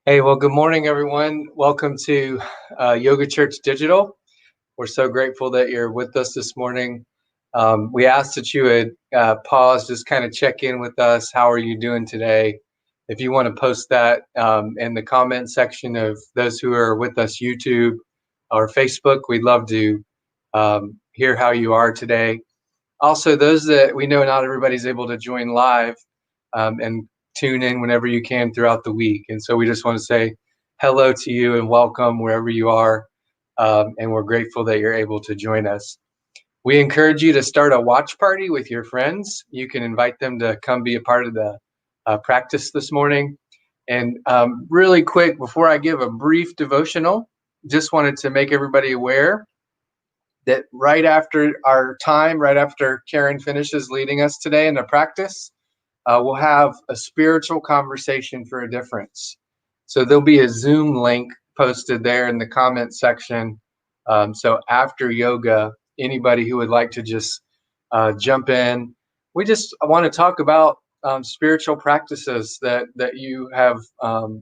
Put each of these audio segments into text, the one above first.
Hey, well, good morning, everyone. Welcome to Yoga Church Digital. We're so grateful that you're with us this morning. We asked that you would pause, just kind of check in with us. How are you doing today? If you want to post that in the comment section of those who are with us, YouTube or Facebook, we'd love to hear how you are today. Also, those that we know not everybody's able to join live and tune in whenever you can throughout the week. And so we just want to say hello to you and welcome wherever you are. And we're grateful that you're able to join us. We encourage you to start a watch party with your friends. You can invite them to come be a part of the practice this morning. And really quick, before I give a brief devotional, just wanted to make everybody aware that right after our time, right after Karen finishes leading us today in the practice, we'll have a spiritual conversation for a difference. So there'll be a Zoom link posted there in the comment section. So after yoga, anybody who would like to just jump in, we just want to talk about spiritual practices that you have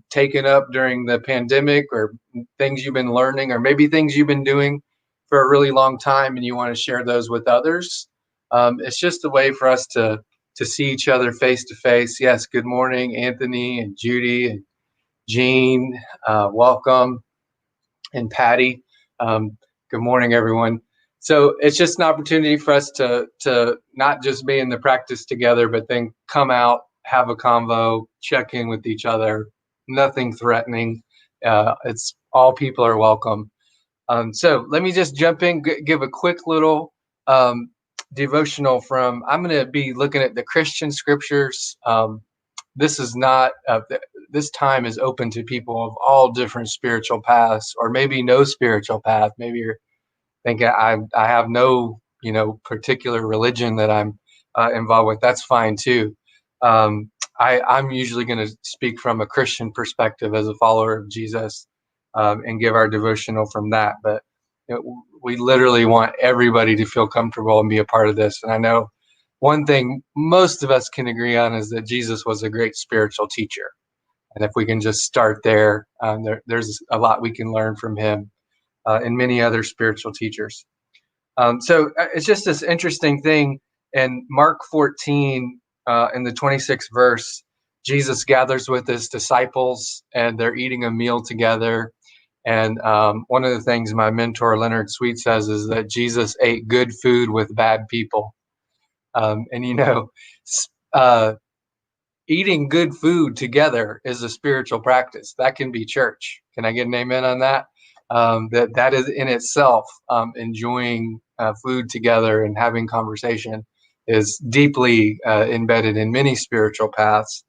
taken up during the pandemic, or things you've been learning, or maybe things you've been doing for a really long time and you want to share those with others. It's just a way for us to see each other face to face. Yes, good morning, Anthony and Judy and Jean. Welcome, and Patty. Good morning, everyone. So it's just an opportunity for us to not just be in the practice together, but then come out, have a convo, check in with each other. Nothing threatening. It's all people are welcome. So let me just jump in, give a quick little devotional from, I'm going to be looking at the Christian scriptures. This is not, this time is open to people of all different spiritual paths, or maybe no spiritual path. Maybe you're thinking, I have no, particular religion that I'm involved with. That's fine too. I'm usually going to speak from a Christian perspective as a follower of Jesus, and give our devotional from that. But we literally want everybody to feel comfortable and be a part of this. And I know one thing most of us can agree on is that Jesus was a great spiritual teacher. And if we can just start there, there's a lot we can learn from him and many other spiritual teachers. So it's just this interesting thing. In Mark 14, in the 26th verse, Jesus gathers with his disciples and they're eating a meal together. And one of the things my mentor, Leonard Sweet, says is that Jesus ate good food with bad people. And uh, eating good food together is a spiritual practice. That can be church. Can I get an amen on that? That is in itself, enjoying food together and having conversation is deeply embedded in many spiritual paths.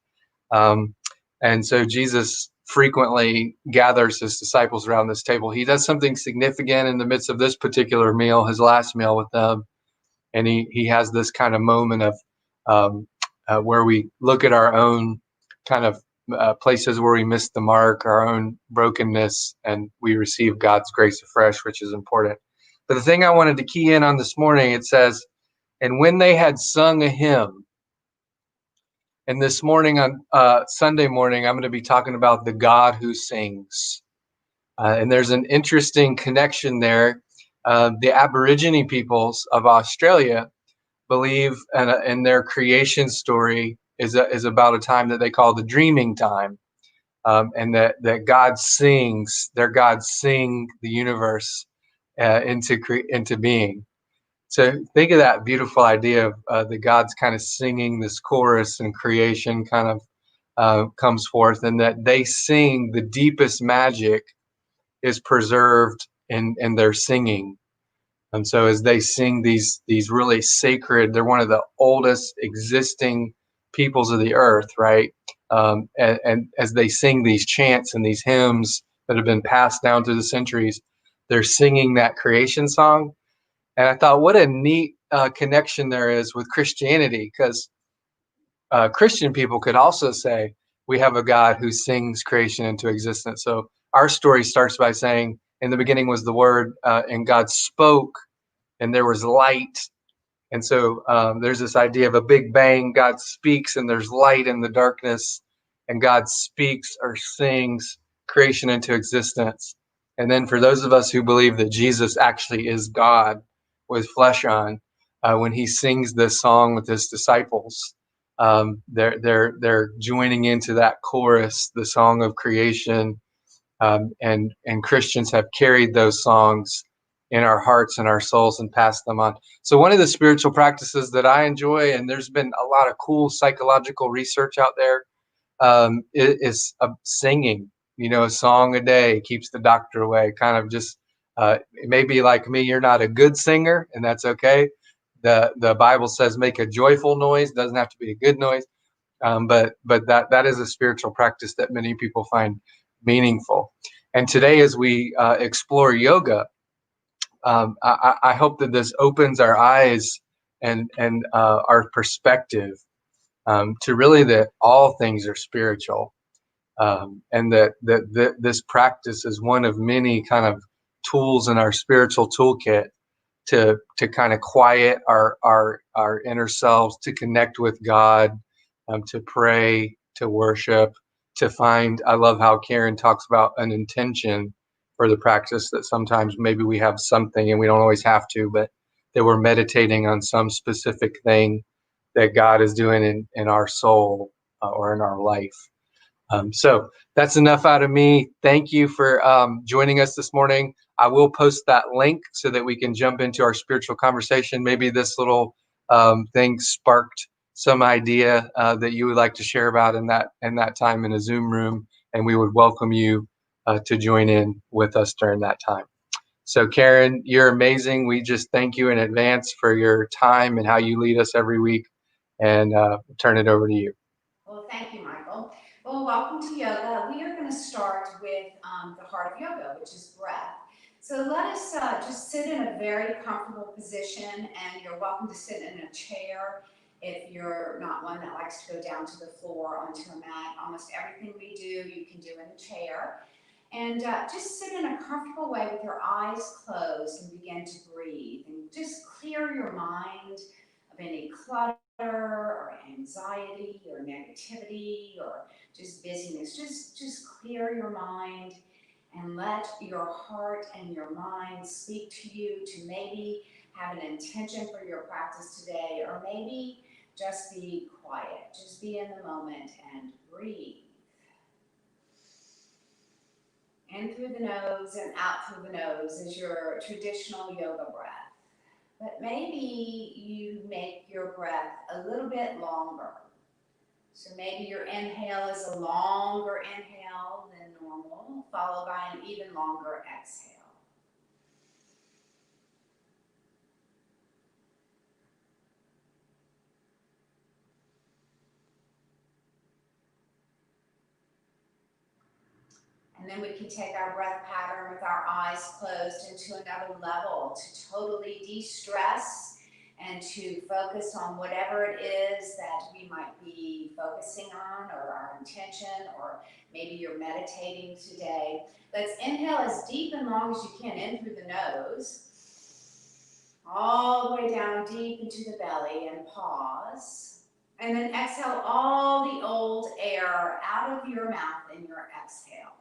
And so Jesus frequently gathers his disciples around this table. He does something significant in the midst of this particular meal, his last meal with them. And he has this kind of moment of where we look at our own kind of places where we missed the mark, our own brokenness, and we receive God's grace afresh, which is important. But the thing I wanted to key in on this morning, it says, and when they had sung a hymn, and this morning on Sunday morning, I'm going to be talking about the God who sings. And there's an interesting connection there. The Aborigine peoples of Australia believe in their creation story is about a time that they call the dreaming time, and that God sings, their gods sing the universe into being. So think of that beautiful idea of the gods kind of singing this chorus, and creation kind of comes forth, and that they sing the deepest magic is preserved in their singing. And so as they sing these really sacred, they're one of the oldest existing peoples of the earth, right? And as they sing these chants and these hymns that have been passed down through the centuries, they're singing that creation song. And I thought, what a neat connection there is with Christianity, because Christian people could also say, we have a God who sings creation into existence. So our story starts by saying, in the beginning was the Word, and God spoke, and there was light. And so there's this idea of a big bang. God speaks, and there's light in the darkness, and God speaks or sings creation into existence. And then for those of us who believe that Jesus actually is God with flesh on, when he sings this song with his disciples, they're joining into that chorus, the song of creation, and Christians have carried those songs in our hearts and our souls and passed them on. So one of the spiritual practices that I enjoy, and there's been a lot of cool psychological research out there, is singing. A song a day keeps the doctor away. Kind of just maybe like me, you're not a good singer, and that's okay. The Bible says make a joyful noise. Doesn't have to be a good noise, but that is a spiritual practice that many people find meaningful. And today, as we explore yoga, I hope that this opens our eyes and our perspective to really that all things are spiritual, and that this practice is one of many kind of tools in our spiritual toolkit to kind of quiet our inner selves, to connect with God, to pray, to worship, to find. I love how Karen talks about an intention for the practice, that sometimes maybe we have something and we don't always have to, but that we're meditating on some specific thing that God is doing in our soul, or in our life. So that's enough out of me. Thank you for joining us this morning. I will post that link so that we can jump into our spiritual conversation. Maybe this little thing sparked some idea that you would like to share about in that time in a Zoom room, and we would welcome you to join in with us during that time. So Karen, you're amazing. We just thank you in advance for your time and how you lead us every week, and turn it over to you. Well, thank you, Michael. Well, welcome to yoga. We are going to start with the heart of yoga, which is breath. So let us just sit in a very comfortable position, and you're welcome to sit in a chair if you're not one that likes to go down to the floor onto a mat. Almost everything we do, you can do in a chair. And just sit in a comfortable way with your eyes closed and begin to breathe. And just clear your mind of any clutter or anxiety or negativity or just busyness. Just clear your mind and let your heart and your mind speak to you, to maybe have an intention for your practice today, or maybe just be quiet. Just be in the moment and breathe. In through the nose and out through the nose is your traditional yoga breath. But maybe you make your breath a little bit longer. So maybe your inhale is a longer inhale than normal, followed by an even longer exhale. And then we can take our breath pattern with our eyes closed into another level to totally de-stress and to focus on whatever it is that we might be focusing on, or our intention, or maybe you're meditating today. Let's inhale as deep and long as you can in through the nose, all the way down deep into the belly, and pause. And then exhale all the old air out of your mouth in your exhale.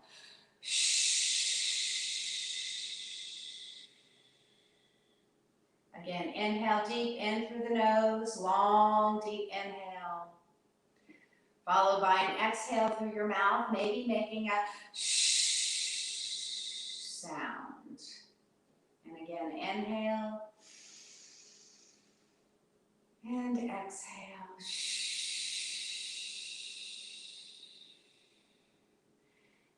Again, inhale deep in through the nose, long, deep inhale. Followed by an exhale through your mouth, maybe making a sound. And again, inhale and exhale.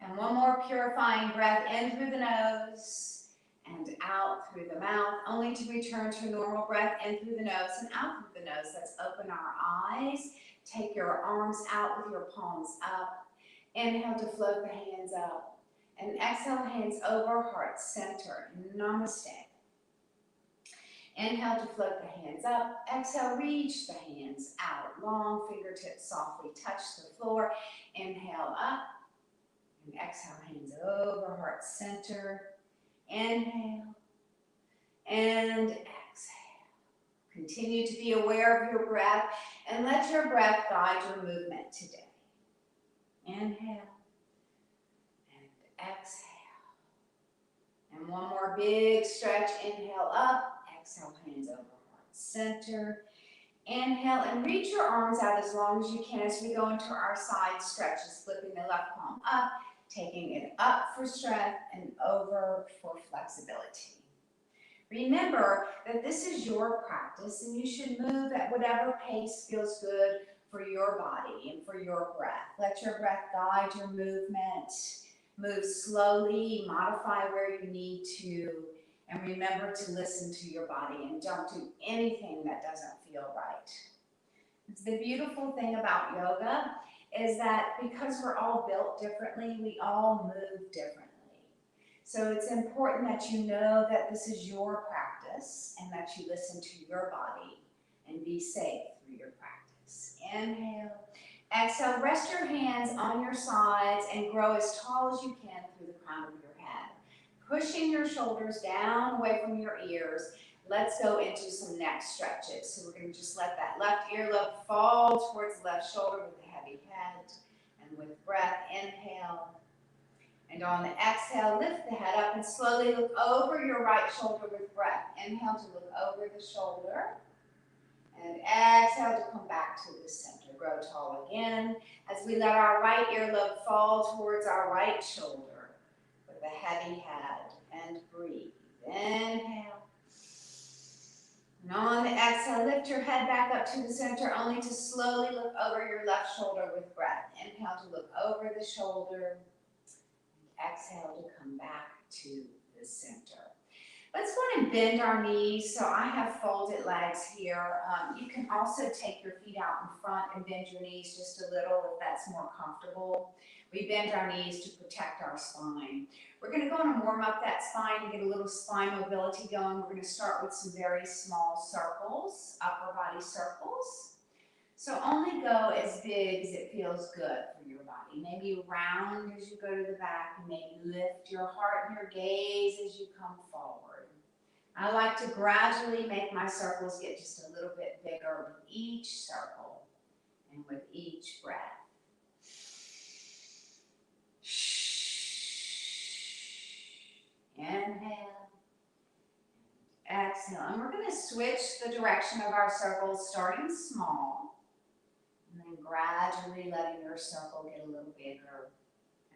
And one more purifying breath in through the nose and out through the mouth, only to return to normal breath in through the nose and out through the nose. Let's open our eyes. Take your arms out with your palms up. Inhale to float the hands up. And exhale, hands over heart center. Namaste. Inhale to float the hands up. Exhale, reach the hands out. Long fingertips softly touch the floor. Inhale up. And exhale, hands over heart center. Inhale and exhale. Continue to be aware of your breath and let your breath guide your movement today. Inhale and exhale. And one more big stretch. Inhale up. Exhale, hands over heart center. Inhale and reach your arms out as long as you can as we go into our side stretches, flipping the left palm up, taking it up for strength and over for flexibility. Remember that this is your practice and you should move at whatever pace feels good for your body and for your breath. Let your breath guide your movement. Move slowly, modify where you need to, and remember to listen to your body and don't do anything that doesn't feel right. The beautiful thing about yoga is that because we're all built differently, we all move differently. So it's important that you know that this is your practice and that you listen to your body and be safe through your practice. Inhale. Exhale, rest your hands on your sides and grow as tall as you can through the crown of your head. Pushing your shoulders down away from your ears. Let's go into some neck stretches. So we're going to just let that left earlobe fall towards the left shoulder with a heavy head. And with breath, inhale. And on the exhale, lift the head up and slowly look over your right shoulder with breath. Inhale to look over the shoulder. And exhale to come back to the center. Grow tall again as we let our right earlobe fall towards our right shoulder with a heavy head. And breathe. Inhale. And on the exhale, lift your head back up to the center only to slowly look over your left shoulder with breath. Inhale to look over the shoulder. Exhale to come back to the center. Let's go ahead and bend our knees. So I have folded legs here. You can also take your feet out in front and bend your knees just a little if that's more comfortable. We bend our knees to protect our spine. We're going to go and warm up that spine and get a little spine mobility going. We're going to start with some very small circles, upper body circles. So only go as big as it feels good for your body. Maybe round as you go to the back, and maybe lift your heart and your gaze as you come forward. I like to gradually make my circles get just a little bit bigger with each circle and with each breath. Inhale. Exhale. And we're going to switch the direction of our circles, starting small, and then gradually letting your circle get a little bigger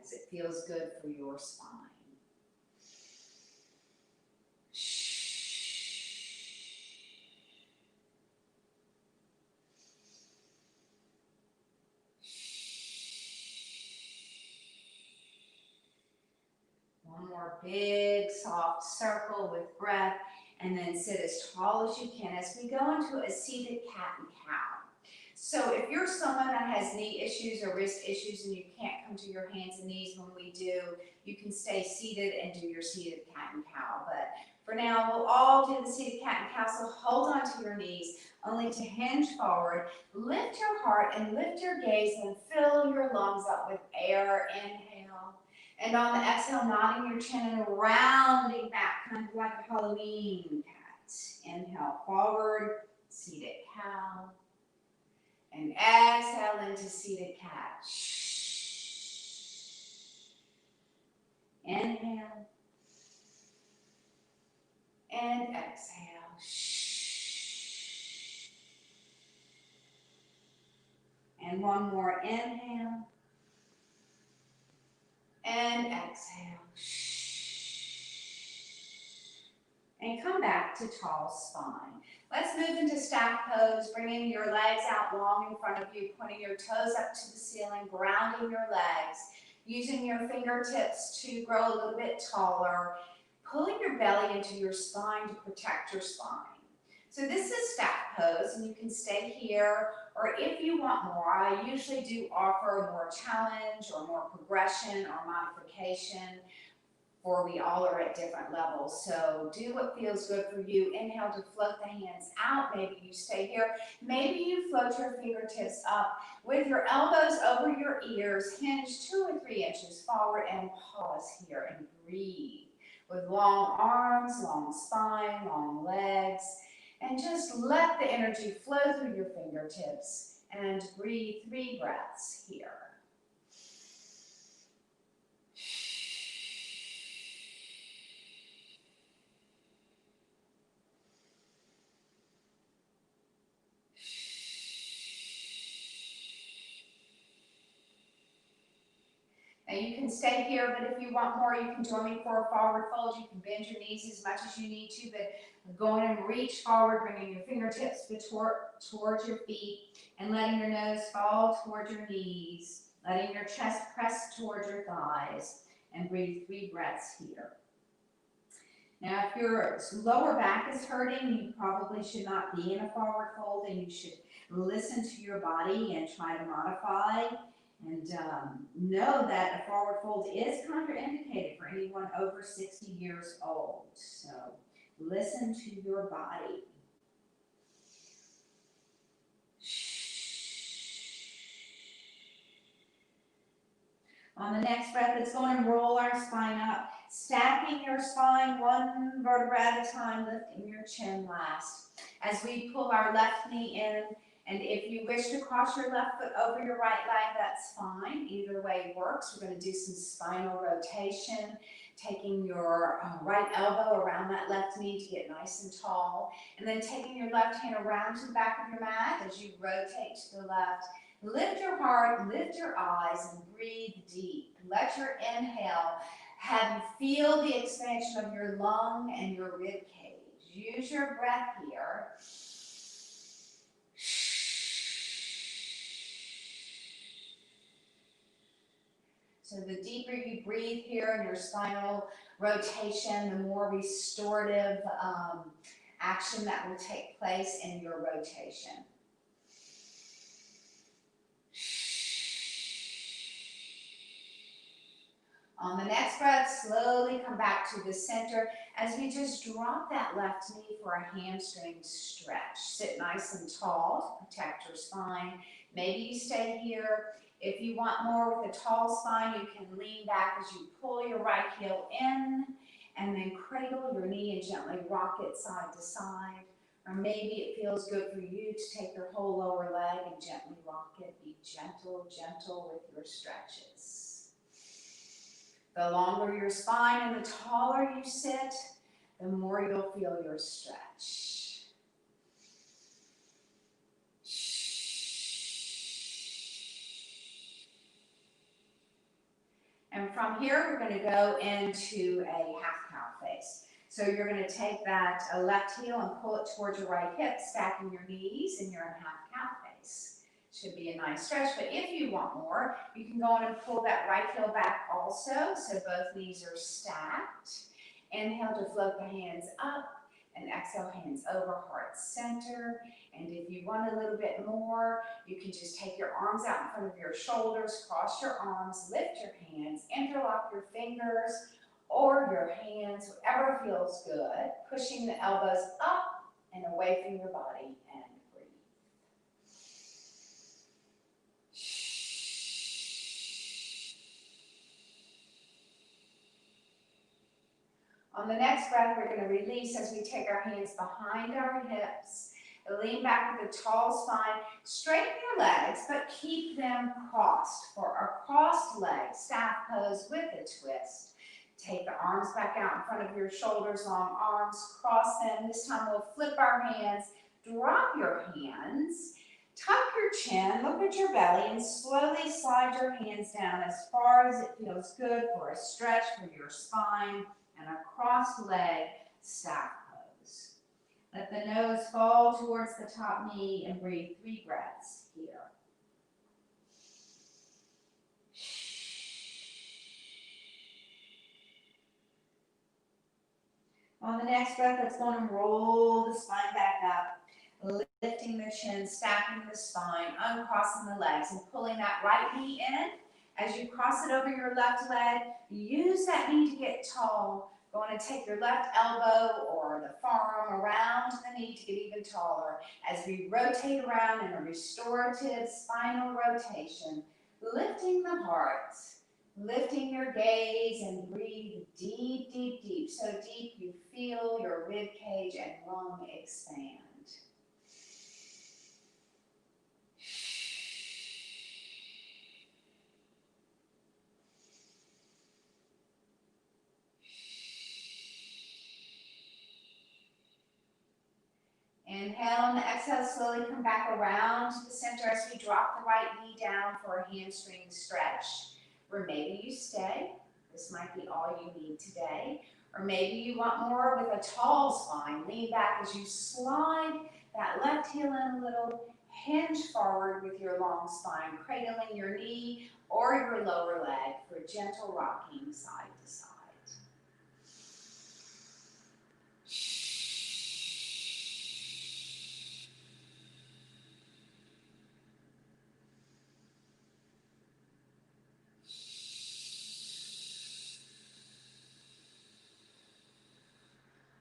as it feels good for your spine. One more big, soft circle with breath, and then sit as tall as you can as we go into a seated cat and cow. So if you're someone that has knee issues or wrist issues and you can't come to your hands and knees when we do, you can stay seated and do your seated cat and cow. But for now, we'll all do the seated cat and cow, so hold on to your knees, only to hinge forward. Lift your heart and lift your gaze and fill your lungs up with air. Inhale. And on the exhale, nodding your chin and rounding back, kind of like a Halloween cat. Inhale forward, seated cow. And exhale into seated cat. Inhale. And exhale. And one more inhale. And exhale. And come back to tall spine. Let's move into staff pose, bringing your legs out long in front of you, pointing your toes up to the ceiling, grounding your legs, using your fingertips to grow a little bit taller, pulling your belly into your spine to protect your spine. So this is staff pose, and you can stay here, or if you want more, I usually do offer more challenge or more progression or modification, for we all are at different levels. So do what feels good for you. Inhale to float the hands out. Maybe you stay here. Maybe you float your fingertips up with your elbows over your ears. Hinge 2 or 3 inches forward and pause here and breathe. With long arms, long spine, long legs. And just let the energy flow through your fingertips. And breathe 3 breaths here. Now you can stay here, but if you want more, you can join me for a forward fold. You can bend your knees as much as you need to, but go in and reach forward, bringing your fingertips towards your feet and letting your nose fall toward your knees, letting your chest press towards your thighs, and breathe 3 breaths here. Now, if your lower back is hurting, you probably should not be in a forward fold, and you should listen to your body and try to modify. And know that a forward fold is contraindicated for anyone over 60 years old. So listen to your body. On the next breath, let's go and roll our spine up, stacking your spine 1 vertebra at a time, lifting your chin last. As we pull our left knee in, and if you wish to cross your left foot over your right leg, that's fine. Either way works. We're going to do some spinal rotation, taking your right elbow around that left knee to get nice and tall, and then taking your left hand around to the back of your mat as you rotate to the left. Lift your heart, lift your eyes, and breathe deep. Let your inhale have you feel the expansion of your lung and your rib cage. Use your breath here. So the deeper you breathe here in your spinal rotation, the more restorative action that will take place in your rotation. On the next breath, slowly come back to the center as we just drop that left knee for a hamstring stretch. Sit nice and tall to protect your spine. Maybe you stay here. If you want more with a tall spine, you can lean back as you pull your right heel in and then cradle your knee and gently rock it side to side. Or maybe it feels good for you to take your whole lower leg and gently rock it. Be gentle, gentle with your stretches. The longer your spine and the taller you sit, the more you'll feel your stretch. And from here, we're going to go into a half-cow face. So you're going to take that left heel and pull it towards your right hip, stacking your knees, and you're in half-cow face. Should be a nice stretch, but if you want more, you can go in and pull that right heel back also, so both knees are stacked. Inhale to float the hands up, and exhale, hands over, heart center. And if you want a little bit more, you can just take your arms out in front of your shoulders, cross your arms, lift your hands, interlock your fingers or your hands, whatever feels good, pushing the elbows up and away from your body, and breathe. On the next breath, we're going to release as we take our hands behind our hips, lean back with a tall spine, straighten your legs, but keep them crossed. For our crossed legs, staff pose with a twist. Take the arms back out in front of your shoulders, long arms, cross them. This time we'll flip our hands, drop your hands, tuck your chin, look at your belly, and slowly slide your hands down as far as it feels good for a stretch for your spine and a crossed leg staff pose. Let the nose fall towards the top knee and breathe 3 breaths here. On the next breath, let's go and roll the spine back up, lifting the chin, stacking the spine, uncrossing the legs, and pulling that right knee in. As you cross it over your left leg, use that knee to get tall. Going to take your left elbow or the forearm around the knee to get even taller. As we rotate around in a restorative spinal rotation, lifting the heart, lifting your gaze, and breathe deep, deep, deep. So deep you feel your rib cage and lung expand. Inhale, and exhale, slowly come back around to the center as we drop the right knee down for a hamstring stretch. or maybe you stay. This might be all you need today. Or maybe you want more with a tall spine. Lean back as you slide that left heel in a little. Hinge forward with your long spine, cradling your knee or your lower leg for gentle rocking side to side.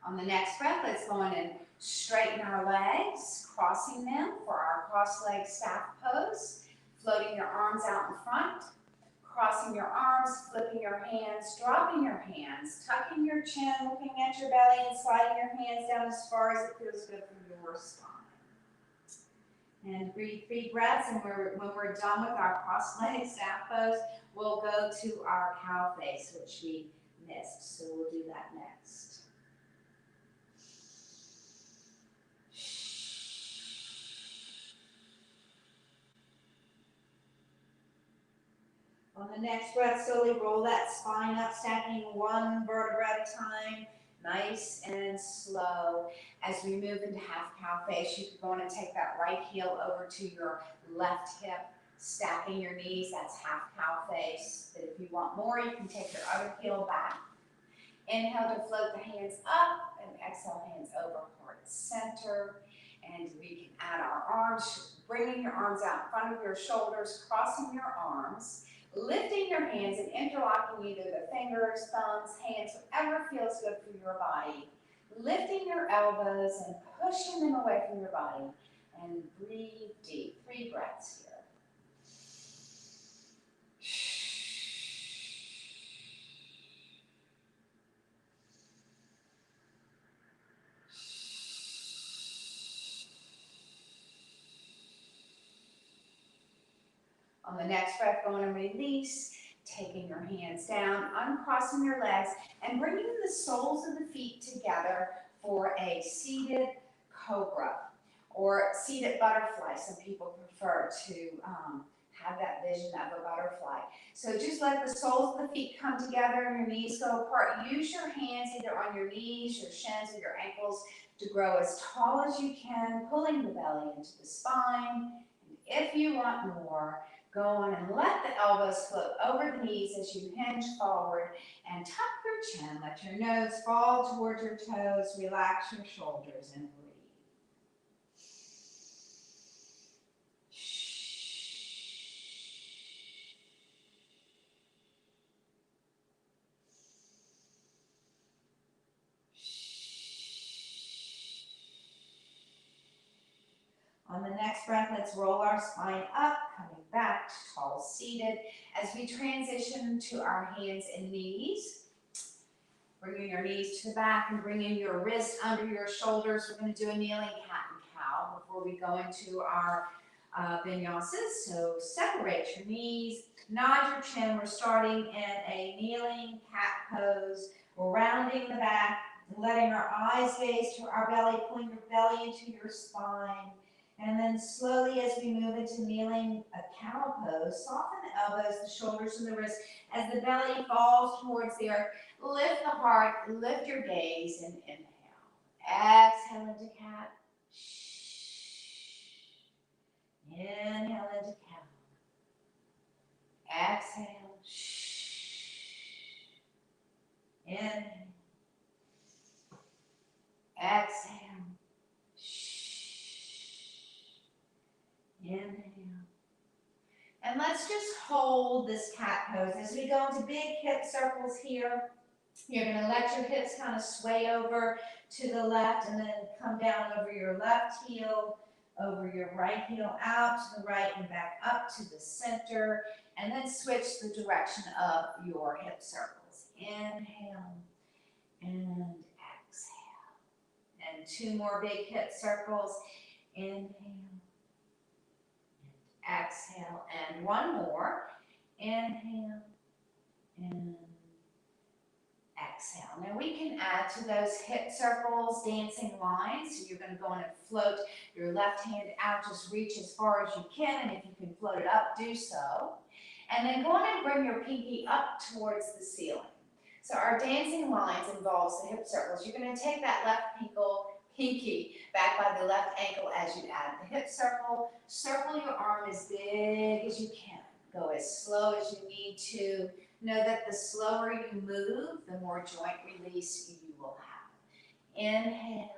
On the next breath, let's go in and straighten our legs, crossing them for our cross-leg staff pose, floating your arms out in front, crossing your arms, flipping your hands, dropping your hands, tucking your chin, looking at your belly, and sliding your hands down as far as it feels good for your spine. And breathe 3 breaths, and when we're done with our cross-leg staff pose, we'll go to our cow face, which we missed, so we'll do that next. On the next breath, slowly roll that spine up, stacking one vertebra at a time, nice and slow. As we move into half cow face, you can go in and take that right heel over to your left hip, stacking your knees, that's half cow face. But if you want more, you can take your other heel back. Inhale to float the hands up, and exhale, hands over heart center. And we can add our arms, bringing your arms out in front of your shoulders, crossing your arms, lifting your hands and interlocking either the fingers, thumbs, hands, whatever feels good for your body. Lifting your elbows and pushing them away from your body. And breathe deep. 3 breaths here. On the next breath, go in and release, taking your hands down, uncrossing your legs, and bringing the soles of the feet together for a seated cobra or seated butterfly. Some people prefer to have that vision of a butterfly. So just let the soles of the feet come together and your knees go apart. Use your hands either on your knees, your shins, or your ankles to grow as tall as you can, pulling the belly into the spine. And if you want more, go on and let the elbows float over the knees as you hinge forward and tuck your chin. Let your nose fall towards your toes. Relax your shoulders and breathe. On the next breath, let's roll our spine up, coming back to tall seated as we transition to our hands and knees. Bringing your knees to the back and bringing your wrists under your shoulders. We're going to do a kneeling cat and cow before we go into our vinyasas. So separate your knees, nod your chin. We're starting in a kneeling cat pose. We're rounding the back, letting our eyes gaze to our belly, pulling your belly into your spine. And then slowly as we move into kneeling a cow pose, soften the elbows, the shoulders, and the wrists as the belly falls towards the earth. Lift the heart, lift your gaze, and inhale. Exhale into cat. Inhale into cow. Exhale. Inhale. Exhale. Inhale. And let's just hold this cat pose. As we go into big hip circles here, you're going to let your hips kind of sway over to the left and then come down over your left heel, over your right heel, out to the right and back up to the center. And then switch the direction of your hip circles. Inhale and exhale. And 2 more big hip circles. Inhale. Exhale, and 1 more. Inhale and exhale. Now we can add to those hip circles dancing lines. So you're going to go in and float your left hand out, just reach as far as you can, and if you can float it up, do so. And then go on and bring your pinky up towards the ceiling. So our dancing lines involves the hip circles. You're going to take that left pinky back by the left ankle as you add the hip circle. Circle your arm as big as you can. Go as slow as you need to. Know that the slower you move, the more joint release you will have. Inhale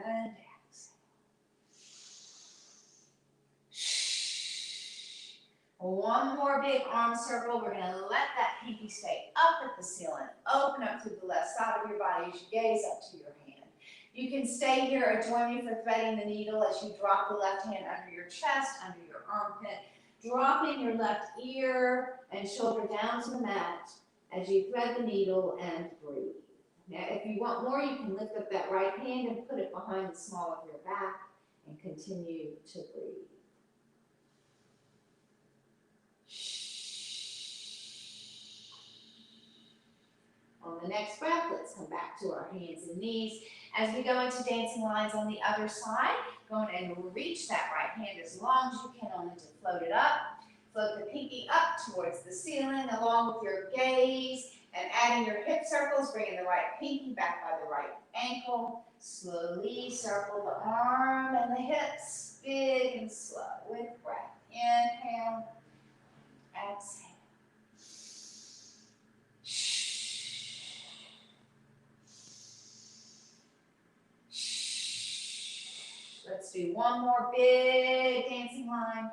and exhale. One more big arm circle. We're going to let that pinky stay up at the ceiling. Open up through the left side of your body as you gaze up to your hand. You can stay here or join me for threading the needle as you drop the left hand under your chest, under your armpit, dropping your left ear and shoulder down to the mat as you thread the needle and breathe. Now, if you want more, you can lift up that right hand and put it behind the small of your back and continue to breathe. On the next breath, let's come back to our hands and knees. As we go into dancing lines on the other side, go and reach that right hand as long as you can, only to float it up. Float the pinky up towards the ceiling along with your gaze and adding your hip circles, bringing the right pinky back by the right ankle. Slowly circle the arm and the hips, big and slow with breath. Inhale, exhale. Let's do one more big dancing line.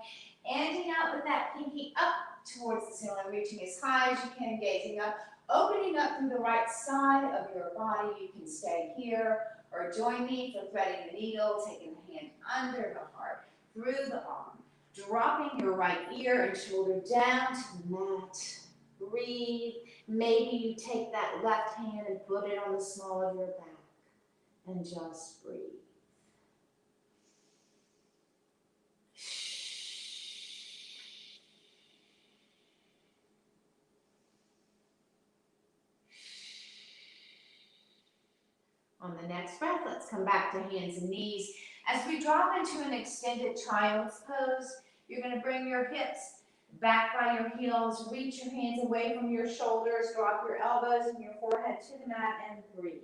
Ending out with that pinky up towards the ceiling, reaching as high as you can, gazing up, opening up through the right side of your body. You can stay here or join me for threading the needle, taking the hand under the heart, through the arm, dropping your right ear and shoulder down to the mat. Breathe. Maybe you take that left hand and put it on the small of your back and just breathe. On the next breath, let's come back to hands and knees. As we drop into an extended child's pose, you're going to bring your hips back by your heels, reach your hands away from your shoulders, drop your elbows and your forehead to the mat and breathe.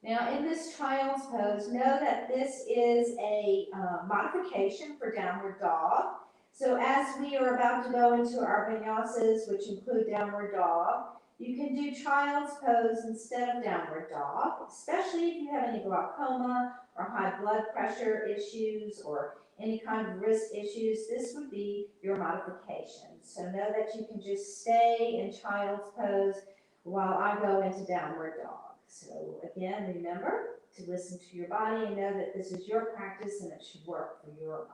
Now in this child's pose, know that this is a modification for downward dog. So as we are about to go into our vinyasas, which include downward dog, you can do child's pose instead of downward dog, especially if you have any glaucoma or high blood pressure issues or any kind of wrist issues. This would be your modification. So know that you can just stay in child's pose while I go into downward dog. So again, remember to listen to your body and know that this is your practice and it should work for your body.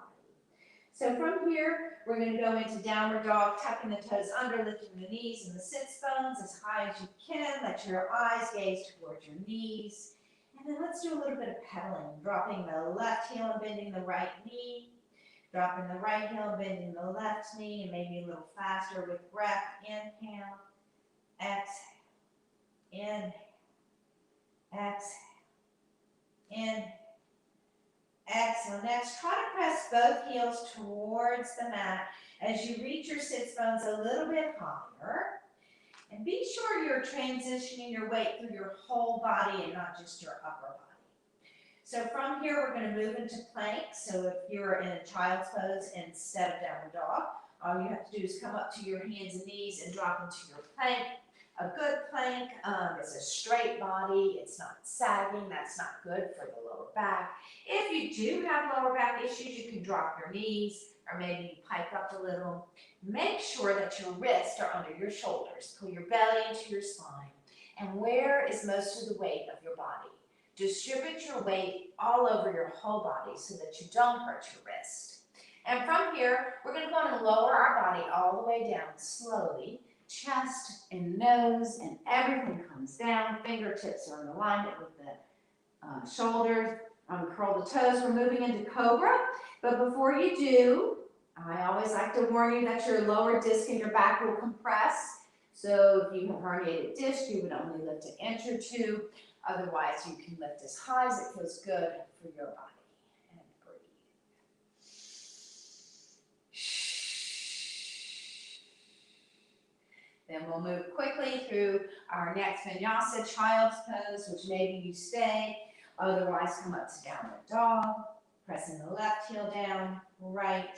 So from here, we're going to go into downward dog, tucking the toes under, lifting the knees and the sits bones as high as you can. Let your eyes gaze towards your knees. And then let's do a little bit of pedaling, dropping the left heel and bending the right knee, dropping the right heel and bending the left knee, and maybe a little faster with breath. Inhale, exhale, inhale, exhale, inhale. Exhale. Next, try to press both heels towards the mat as you reach your sits bones a little bit higher. And be sure you're transitioning your weight through your whole body and not just your upper body. So from here, we're going to move into plank. So if you're in a child's pose instead of downward dog, all you have to do is come up to your hands and knees and drop into your plank. A good plank is a straight body. It's not sagging. That's not good for the lower back. If you do have lower back issues, you can drop your knees or maybe pike up a little. Make sure that your wrists are under your shoulders. Pull your belly into your spine. And where is most of the weight of your body? Distribute your weight all over your whole body so that you don't hurt your wrist. And from here, we're going to go and lower our body all the way down slowly. Chest and nose and everything comes down. Fingertips are in alignment with the shoulders. Curl the toes. We're moving into cobra. But before you do, I always like to warn you that your lower disc in your back will compress. So if you have herniated disc, you would only lift an inch or two. Otherwise, you can lift as high as it feels good for your body. And breathe. Then we'll move quickly through our next vinyasa, child's pose, which maybe you stay. Otherwise, come up to downward dog, pressing the left heel down, right,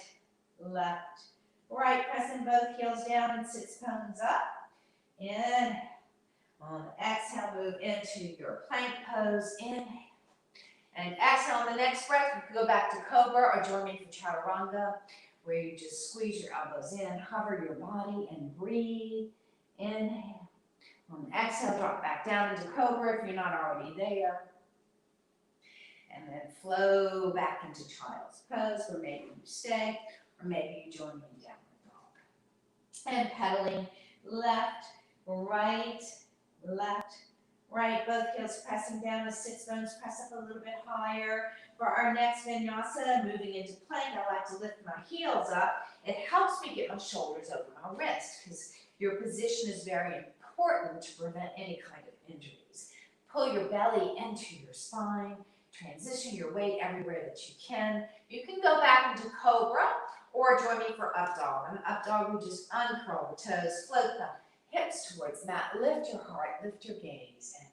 left, right, pressing both heels down and sits bones up. Inhale. On the exhale, move into your plank pose. Inhale. And exhale on the next breath, you can go back to cobra or join me for chaturanga, where you just squeeze your elbows in, hover your body, and breathe. Inhale. On the exhale, drop back down into cobra if you're not already there. And then flow back into child's pose, where maybe you stay, or maybe you join me in downward dog. And pedaling left, right, left, right. Both heels pressing down, the sits bones press up a little bit higher. For our next vinyasa, moving into plank, I like to lift my heels up. It helps me get my shoulders over my wrist, because your position is very important to prevent any kind of injuries. Pull your belly into your spine. Transition your weight everywhere that you can. You can go back into cobra or join me for up dog. On up dog, we just uncurl the toes, float the hips towards the mat, lift your heart, lift your gaze, and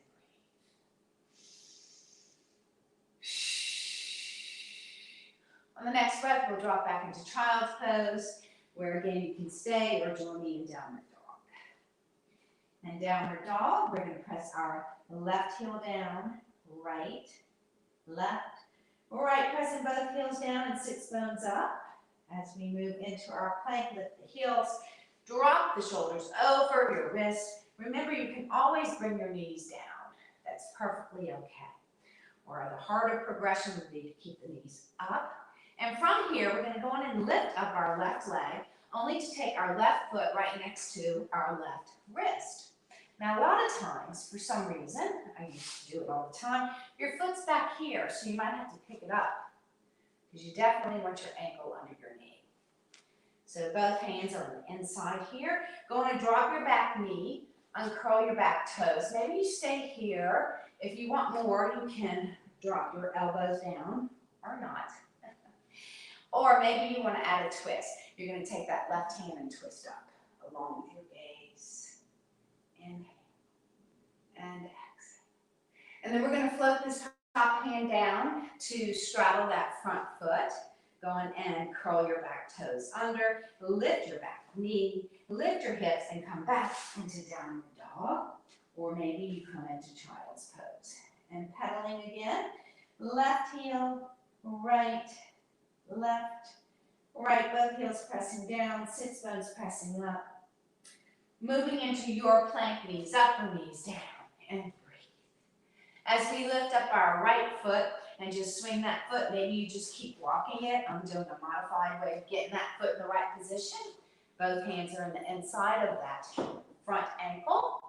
breathe. On the next breath, we'll drop back into child's pose, where again you can stay or join me in downward dog. And downward dog, we're going to press our left heel down, right, left, right, pressing both heels down and sits bones up. As we move into our plank, lift the heels, drop the shoulders over your wrists. Remember, you can always bring your knees down. That's perfectly okay. Or the harder progression would be to keep the knees up. And from here, we're going to go in and lift up our left leg, only to take our left foot right next to our left wrist. Now, a lot of times, for some reason, I used to do it all the time, your foot's back here, so you might have to pick it up, because you definitely want your ankle under your knee. So both hands are on the inside here. Go on and drop your back knee, uncurl your back toes. Maybe you stay here. If you want more, you can drop your elbows down, or not. Or maybe you want to add a twist. You're going to take that left hand and twist up, along with your gaze. Inhale and exhale. And then we're going to float this top hand down to straddle that front foot. Go in and curl your back toes under, lift your back knee, lift your hips, and come back into downward dog. Or maybe you come into child's pose. And pedaling again, left heel, right, left, right, both heels pressing down, sits bones pressing up. Moving into your plank, knees up or knees down, and breathe. As we lift up our right foot and just swing that foot, maybe you just keep walking it. I'm doing a modified way of getting that foot in the right position. Both hands are on the inside of that front ankle,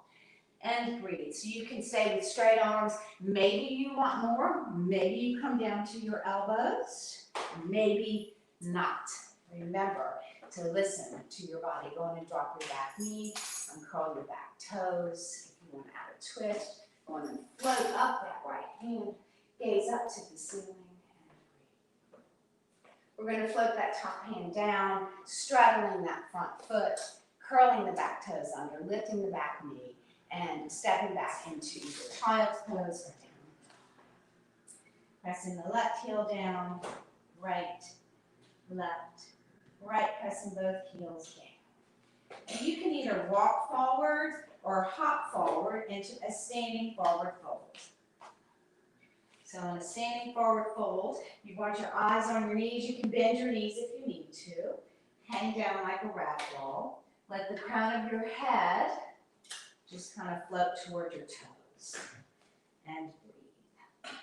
and breathe. So you can stay with straight arms. Maybe you want more. Maybe you come down to your elbows. Maybe not. Remember to listen to your body. Go on and drop your back knee, uncurl your back toes. If you want to add a twist, go on and float up that right hand, gaze up to the ceiling, and breathe. We're going to float that top hand down, straddling that front foot, curling the back toes under, lifting the back knee, and stepping back into either child's pose or down. Pressing the left heel down, right, left, right, pressing both heels down. And you can either walk forward or hop forward into a standing forward fold. So in a standing forward fold, you want your eyes on your knees. You can bend your knees if you need to. Hang down like a rag doll. Let the crown of your head just kind of float toward your toes. And breathe.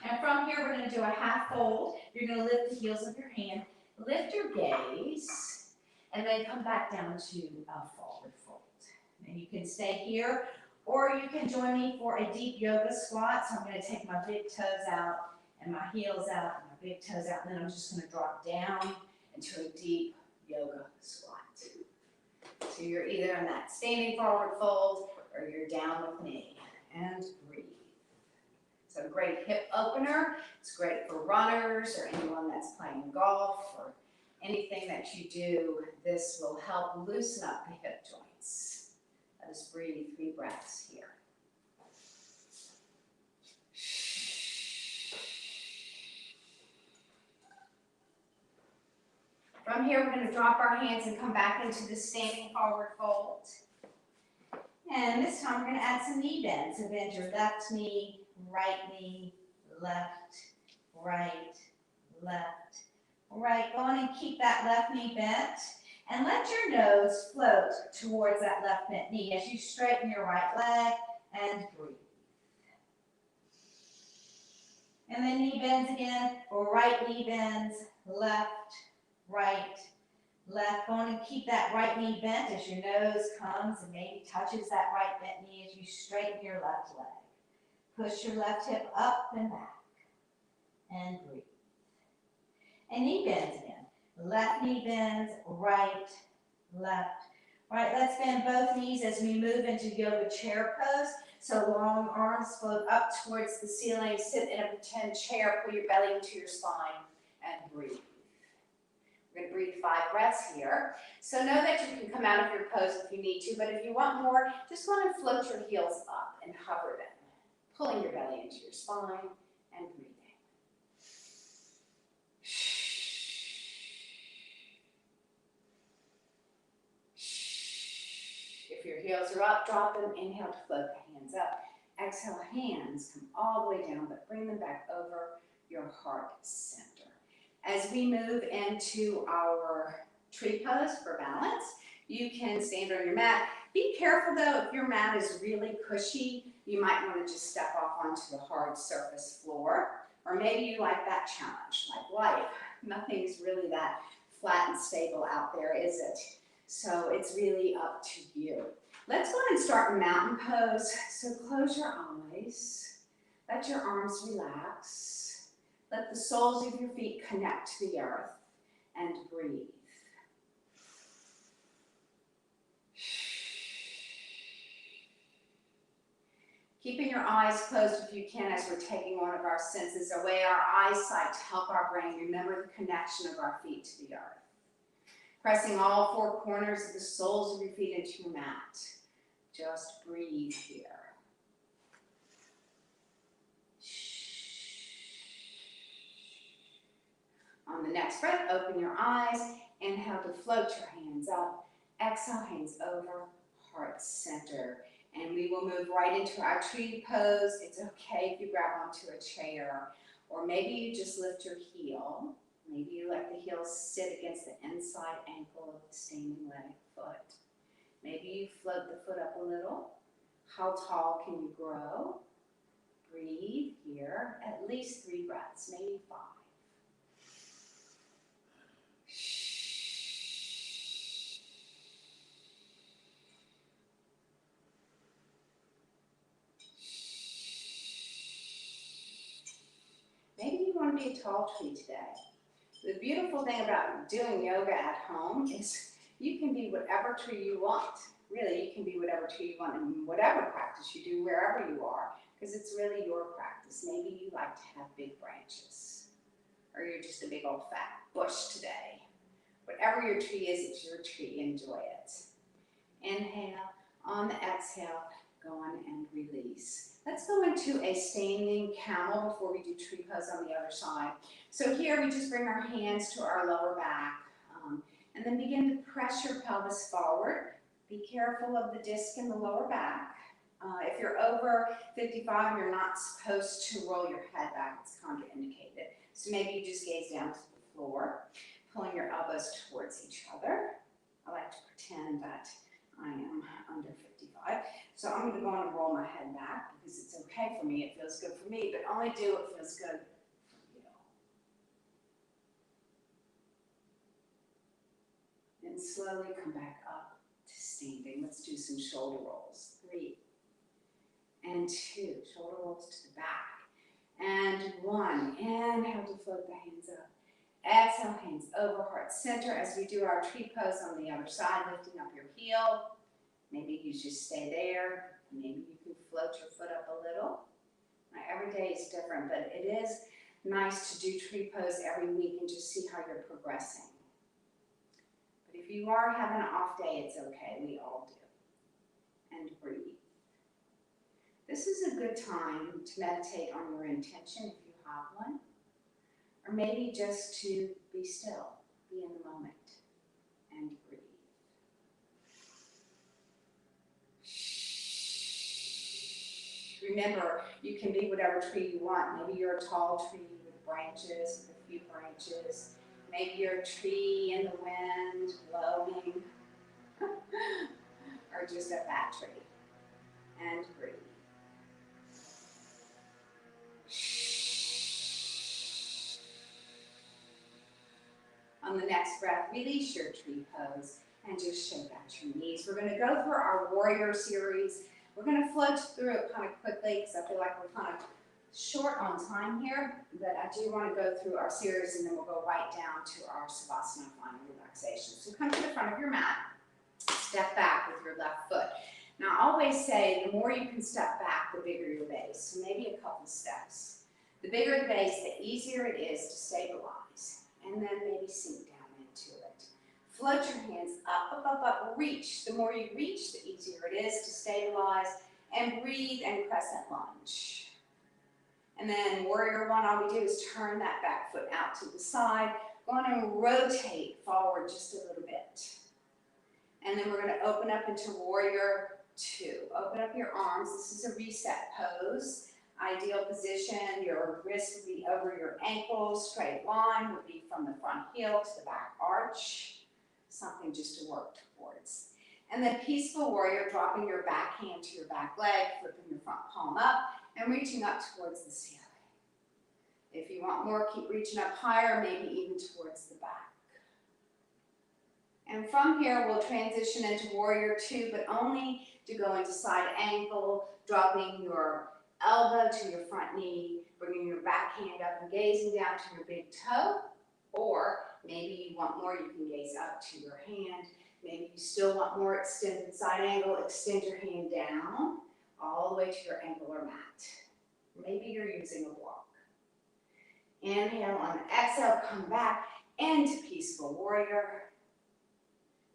And from here, we're going to do a half fold. You're going to lift the heels of your hand. Lift your gaze, and then come back down to a forward fold. And you can stay here, or you can join me for a deep yoga squat. So I'm going to take my big toes out, and my heels out, and my big toes out, and then I'm just going to drop down into a deep yoga squat. So you're either in that standing forward fold, or you're down with knee, and breathe. So great hip opener. It's great for runners or anyone that's playing golf or anything that you do. This will help loosen up the hip joint. hands. Let us breathe 3 breaths here. From here, we're going to drop our hands and come back into the standing forward fold. And this time, we're going to add some knee bends. So bend your left knee, left, right, left, right. Go on and keep that left knee bent. And let your nose float towards that left bent knee as you straighten your right leg and breathe. And then knee bends again. Right knee bends, left, right, left. Go on and keep that right knee bent as your nose comes and maybe touches that right bent knee as you straighten your left leg. Push your left hip up and back and breathe. And knee bends again. Left knee bends, right, left, right. Let's bend both knees as we move into yoga chair pose. So long arms float up towards the ceiling. Sit in a pretend chair. Pull your belly into your spine and breathe. We're going to breathe 5 breaths here. So know that you can come out of your pose if you need to, but if you want more, just go and float your heels up and hover them, pulling your belly into your spine and breathing. If your heels are up, drop them. Inhale to float the hands up. Exhale, hands come all the way down, but bring them back over your heart center. As we move into our tree pose for balance, you can stand on your mat. Be careful though, if your mat is really cushy, you might want to just step off onto the hard surface floor. Or maybe you like that challenge, like life. Nothing's really that flat and stable out there, is it? So it's really up to you. Let's go ahead and start mountain pose. So close your eyes. Let your arms relax. Let the soles of your feet connect to the earth and breathe. Keeping your eyes closed if you can as we're taking one of our senses away, our eyesight to help our brain remember the connection of our feet to the earth. Pressing all 4 corners of the soles of your feet into your mat. Just breathe here. On the next breath, open your eyes. Inhale to float your hands up. Exhale, hands over, heart center. And we will move right into our tree pose. It's okay if you grab onto a chair, or maybe you just lift your heel. Maybe you let the heel sit against the inside ankle of the standing leg, foot. Maybe you float the foot up a little. How tall can you grow? Breathe here, at least 3 breaths, maybe 5. Maybe you want to be a tall tree today. The beautiful thing about doing yoga at home is you can be whatever tree you want. Really, you can be whatever tree you want in whatever practice you do, wherever you are, because it's really your practice. Maybe you like to have big branches, or you're just a big old fat bush today. Whatever your tree is, it's your tree. Enjoy it. Inhale. On the exhale, go on and release. Let's go into a standing camel before we do tree pose on the other side. So here we just bring our hands to our lower back and then begin to press your pelvis forward. Be careful of the disc in the lower back. If you're over 55, you're not supposed to roll your head back. It's contraindicated. So maybe you just gaze down to the floor, pulling your elbows towards each other. I like to pretend that I am under 55. So I'm going to go on and roll my head back because it's okay for me. It feels good for me, but only do what feels good for you. And slowly come back up to standing. Let's do some shoulder rolls. 3 and 2. Shoulder rolls to the back. And 1. Inhale to float the hands up. Exhale, hands over, heart center as we do our tree pose on the other side, lifting up your heel. Maybe you just stay there. Maybe you can float your foot up a little. Now, every day is different, but it is nice to do tree pose every week and just see how you're progressing. But if you are having an off day, it's okay. We all do. and breathe. This is a good time to meditate on your intention if you have one, or maybe just to be still, be in the moment, and breathe. Remember, you can be whatever tree you want. Maybe you're a tall tree with branches, with a few branches. Maybe you're a tree in the wind, blowing, or just a fat tree. And breathe. On the next breath, release your tree pose and just shake out your knees. We're going to go through our warrior series. We're going to float through it kind of quickly because I feel like we're kind of short on time here, but I do want to go through our series and then we'll go right down to our Savasana final relaxation. So come to the front of your mat, step back with your left foot. Now I always say the more you can step back, the bigger your base. So maybe a couple steps. The bigger the base, the easier it is to stabilize. And then maybe sink down into it. Float your hands up, up, up, up, reach. The more you reach, the easier it is to stabilize. And breathe and crescent lunge. And then warrior one, all we do is turn that back foot out to the side. Go on and rotate forward just a little bit. And then we're going to open up into warrior two. Open up your arms. This is a reset pose. Ideal position, your wrist would be over your ankles. Straight line would be from the front heel to the back arch. Something just to work towards. And then peaceful warrior, dropping your back hand to your back leg, flipping your front palm up, and reaching up towards the ceiling. If you want more, keep reaching up higher, maybe even towards the back. And from here, we'll transition into warrior two, but only to go into side angle, dropping your elbow to your front knee, bringing your back hand up and gazing down to your big toe. Or maybe you want more, you can gaze up to your hand. Maybe you still want more extended side angle, extend your hand down all the way to your ankle or mat. Maybe you're using a block. Inhale, on the exhale, come back into peaceful warrior.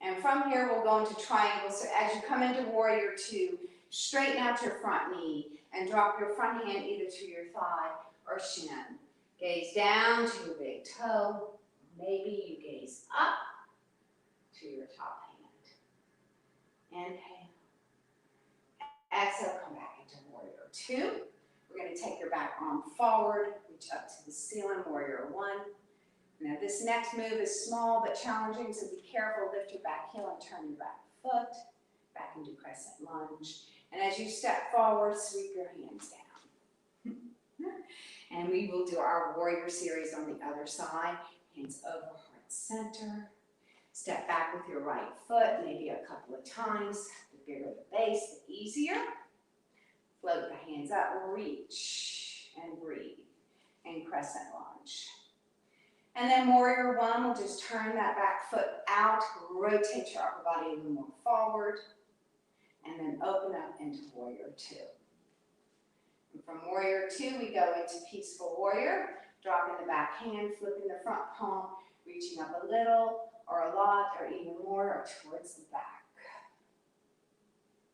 And from here, we'll go into triangle. So as you come into warrior two, straighten out your front knee and drop your front hand either to your thigh or shin. Gaze down to your big toe. Maybe you gaze up to your top hand. Inhale. Exhale, come back into warrior two. We're going to take your back arm forward, reach up to the ceiling, warrior one. Now this next move is small but challenging, so be careful. Lift your back heel and turn your back foot back into crescent lunge. And as you step forward, sweep your hands down. And we will do our warrior series on the other side. Hands over heart center. Step back with your right foot, maybe a couple of times. The bigger the base, the easier. Float the hands up, reach and breathe. And crescent lunge. And then warrior one, we'll just turn that back foot out, rotate your upper body a little more forward, and then open up into warrior two. And from warrior two, we go into peaceful warrior, dropping the back hand, flipping the front palm, reaching up a little, or a lot, or even more, or towards the back.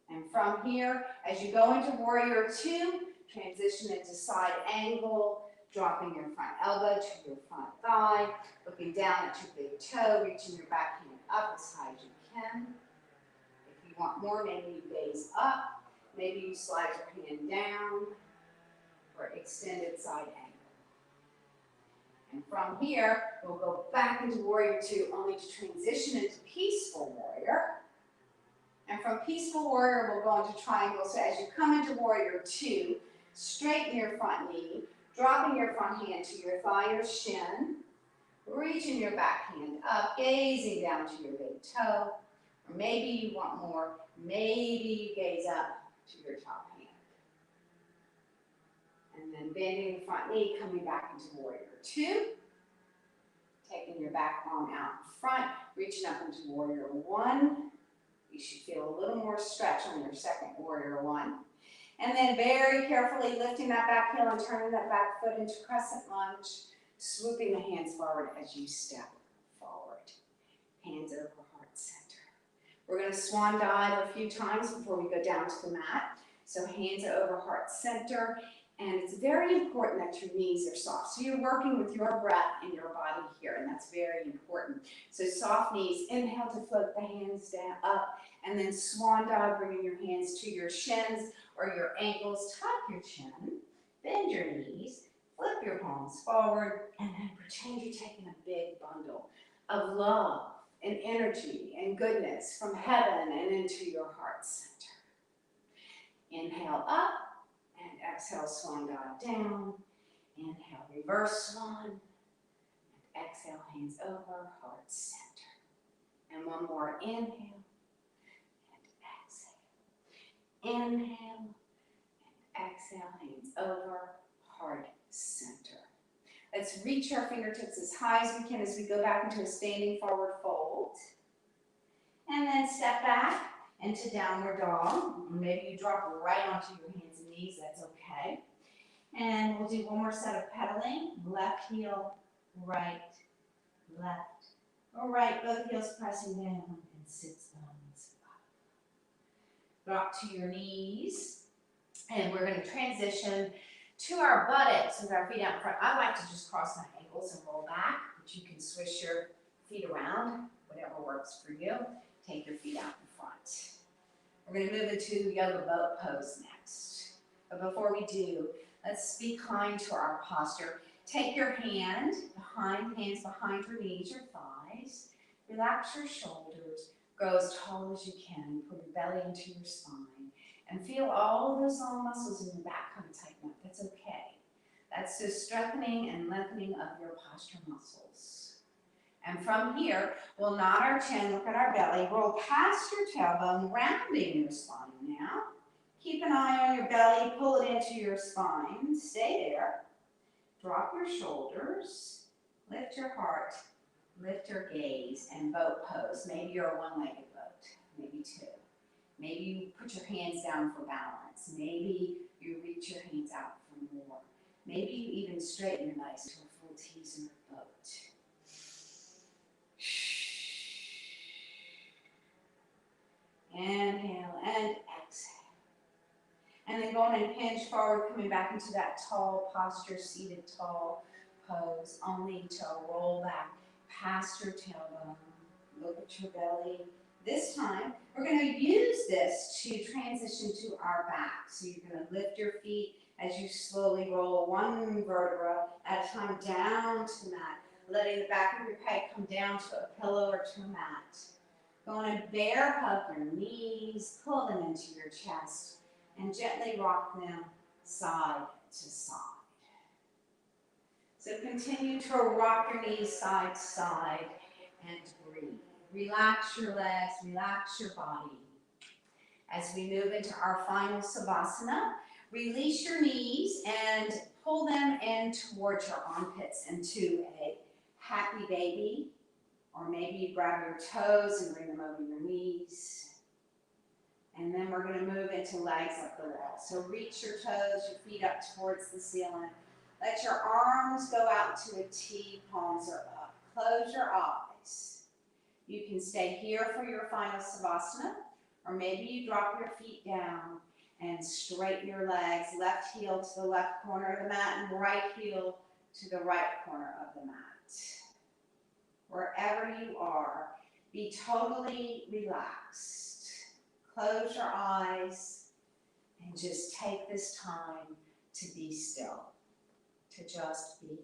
And from here, as you go into warrior two, transition into side angle, dropping your front elbow to your front thigh, looking down at your big toe, reaching your back hand up as high as you can. If you want more, maybe you gaze up, maybe you slide your hand down for extended side angle. And from here, we'll go back into warrior two, only to transition into peaceful warrior. And from peaceful warrior, we'll go into triangle. So as you come into warrior two, straighten your front knee, dropping your front hand to your thigh or shin, reaching your back hand up, gazing down to your big toe, or maybe you want more, maybe you gaze up to your top hand. And then bending the front knee, coming back into warrior two, taking your back arm out in front, reaching up into warrior one. You should feel a little more stretch on your second warrior one. And then very carefully lifting that back heel and turning that back foot into crescent lunge, swooping the hands forward as you step forward. Hands over heart center. We're going to swan dive a few times before we go down to the mat. So hands over heart center. And it's very important that your knees are soft. So you're working with your breath in your body here, and that's very important. So soft knees, inhale to float the hands down, up, and then swan dive, bringing your hands to your shins or your ankles. Tuck your chin, bend your knees, flip your palms forward, and then pretend you're taking a big bundle of love and energy and goodness from heaven and into your heart center. Inhale up and exhale, swan dive down. Inhale, reverse swan. And exhale, hands over, heart center. And one more, inhale and exhale. Inhale and exhale, hands over, heart center. Let's reach our fingertips as high as we can as we go back into a standing forward fold. And then step back into downward dog. Maybe you drop right onto your hands and knees, that's okay. And we'll do one more set of pedaling. Left heel, right, left, or right, both heels pressing down and sits bones up. Drop to your knees. And we're going to transition to our buttocks with our feet out front. I like to just cross my ankles and roll back, but you can swish your feet around, whatever works for you. Take your feet out in front. We're going to move into yoga boat pose next. But before we do, let's be kind to our posture. Take your hands behind your knees, your thighs. Relax your shoulders. Go as tall as you can. Put your belly into your spine. And feel all those long muscles in your back kind of tighten up. That's okay. That's just strengthening and lengthening of your posture muscles. And from here, we'll nod our chin, look at our belly, roll past your tailbone, rounding your spine now. Keep an eye on your belly, pull it into your spine. Stay there. Drop your shoulders, lift your heart, lift your gaze, and boat pose. Maybe you're a one-legged boat, maybe two. Maybe you put your hands down for balance. Maybe you reach your hands out for more. Maybe you even straighten your legs to a full teaser boat. Inhale and exhale. And then going and hinge forward, coming back into that tall posture, seated tall pose, only to roll back past your tailbone. Look at your belly. This time, we're going to use this to transition to our back. So you're going to lift your feet as you slowly roll one vertebra at a time down to the mat, letting the back of your peg come down to a pillow or to a mat. Going to bear hug your knees, pull them into your chest, and gently rock them side to side. So continue to rock your knees side to side and breathe. Relax your legs, relax your body. As we move into our final Savasana, release your knees and pull them in towards your armpits into a happy baby. Or maybe you grab your toes and bring them over your knees. And then we're going to move into legs up the wall. So reach your toes, your feet up towards the ceiling. Let your arms go out to a T, palms are up. Close your eyes. You can stay here for your final Savasana, or maybe you drop your feet down and straighten your legs, left heel to the left corner of the mat and right heel to the right corner of the mat. Wherever you are, be totally relaxed. Close your eyes and just take this time to be still, to just be.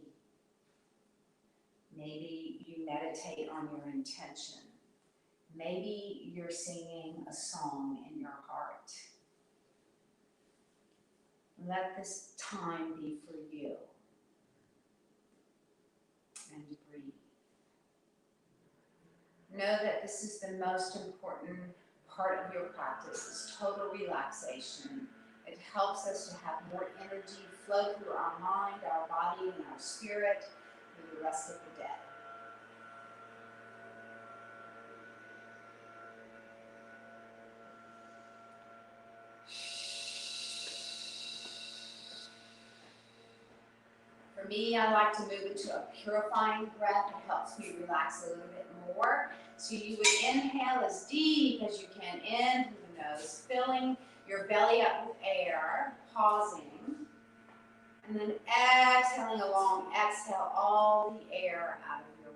Maybe you meditate on your intention. Maybe you're singing a song in your heart. Let this time be for you. And breathe. Know that this is the most important part of your practice, is total relaxation. It helps us to have more energy flow through our mind, our body, and our spirit for the rest of the day. For me, I like to move into a purifying breath. It helps me relax a little bit more. So you would inhale as deep as you can in through the nose, filling your belly up with air, pausing, and then exhaling along. Exhale all the air out of your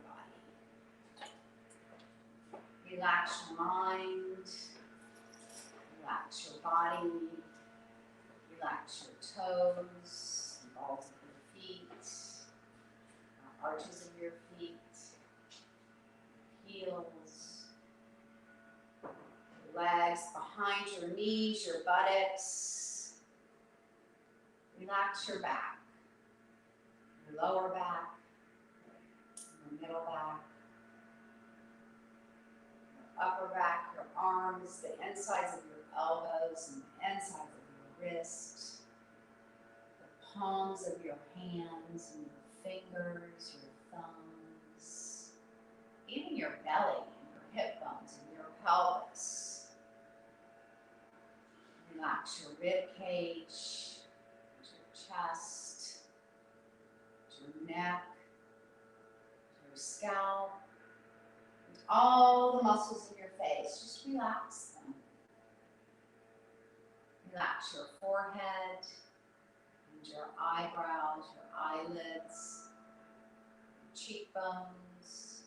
body. Relax your mind, relax your body, relax your toes, the balls of your feet, the arches of your feet, heels, your legs behind your knees, your buttocks. Relax your back, your lower back, your middle back, your upper back, your arms, the insides of your elbows and the insides of your wrists, the palms of your hands and your fingers, your thumbs, even your belly and your hip bones and your pelvis. Relax your rib cage, your chest, your neck, your scalp, and all the muscles in your face. Just relax them. Relax your forehead and your eyebrows, your eyelids, your cheekbones,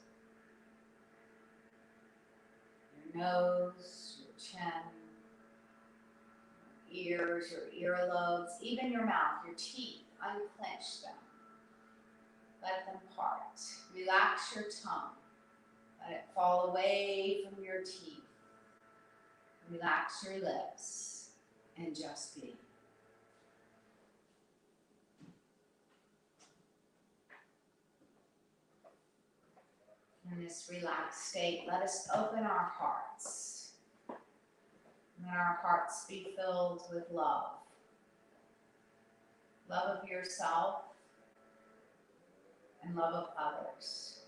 your nose, your chin, your ears, your earlobes, even your mouth, your teeth. Unclench them. Let them part. Relax your tongue. Let it fall away from your teeth. Relax your lips and just be. In this relaxed state, let us open our hearts. Let our hearts be filled with love. Love of yourself and love of others.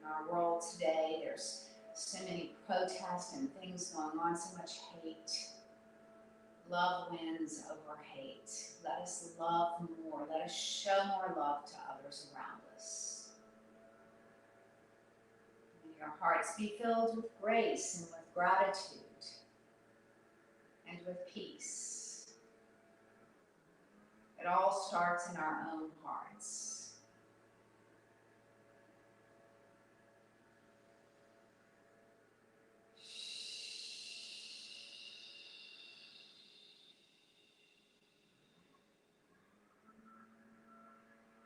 In our world today, there's so many protests and things going on, so much hate. Love wins over hate. Let us love more. Let us show more love to others around us. May your hearts be filled with grace and with gratitude and with peace. It all starts in our own hearts.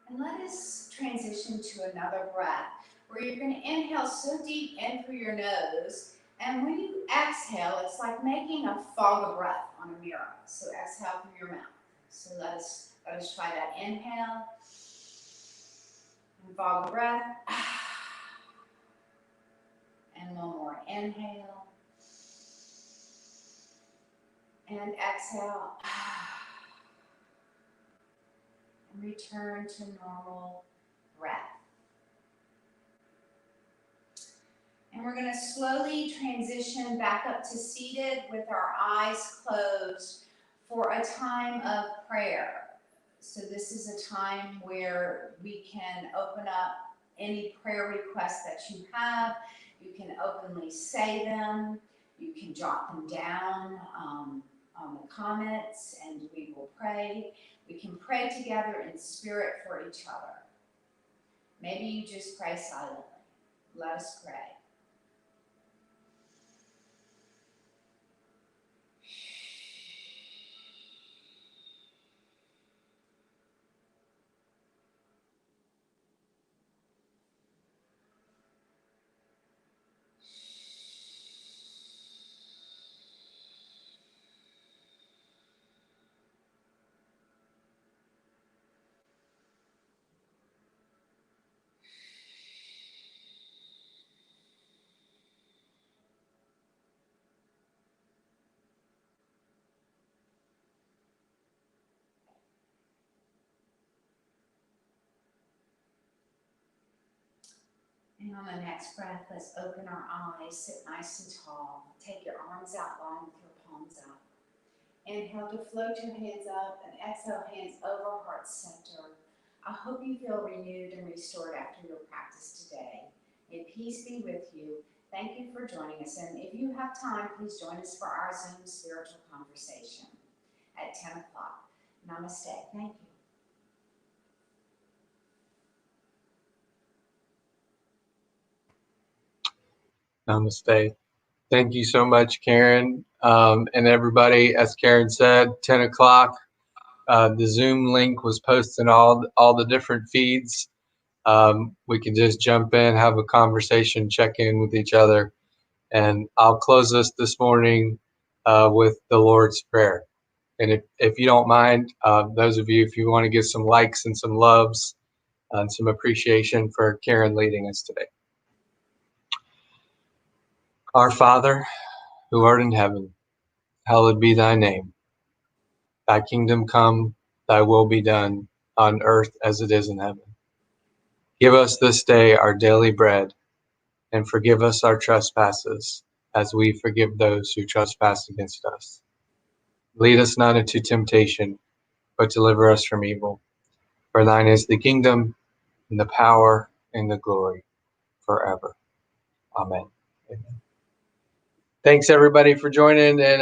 And let us transition to another breath where you're going to inhale so deep in through your nose, and when you exhale, it's like making a fog of breath on a mirror. So exhale through your mouth. So let us try that. Inhale, and fog of breath. And one more. Inhale, and exhale. And return to normal breath. And we're going to slowly transition back up to seated with our eyes closed for a time of prayer. So this is a time where we can open up any prayer requests that you have. You can openly say them. You can jot them down on the comments, and we will pray. We can pray together in spirit for each other. Maybe you just pray silently. Let us pray. And on the next breath, let's open our eyes, sit nice and tall. Take your arms out long with your palms out. Inhale to float your hands up and exhale hands over heart center. I hope you feel renewed and restored after your practice today. May peace be with you. Thank you for joining us. And if you have time, please join us for our Zoom spiritual conversation at 10 o'clock. Namaste. Thank you. Namaste. Thank you so much, Karen. And everybody, as Karen said, 10 o'clock. The Zoom link was posted in all the different feeds. We can just jump in, have a conversation, check in with each other. And I'll close us this morning with the Lord's Prayer. And if you don't mind, those of you, if you want to give some likes and some loves and some appreciation for Karen leading us today. Our Father, who art in heaven, hallowed be thy name. Thy kingdom come, thy will be done, on earth as it is in heaven. Give us this day our daily bread, and forgive us our trespasses, as we forgive those who trespass against us. Lead us not into temptation, but deliver us from evil. For thine is the kingdom, and the power, and the glory, forever. Amen. Amen. Thanks, everybody, for joining, and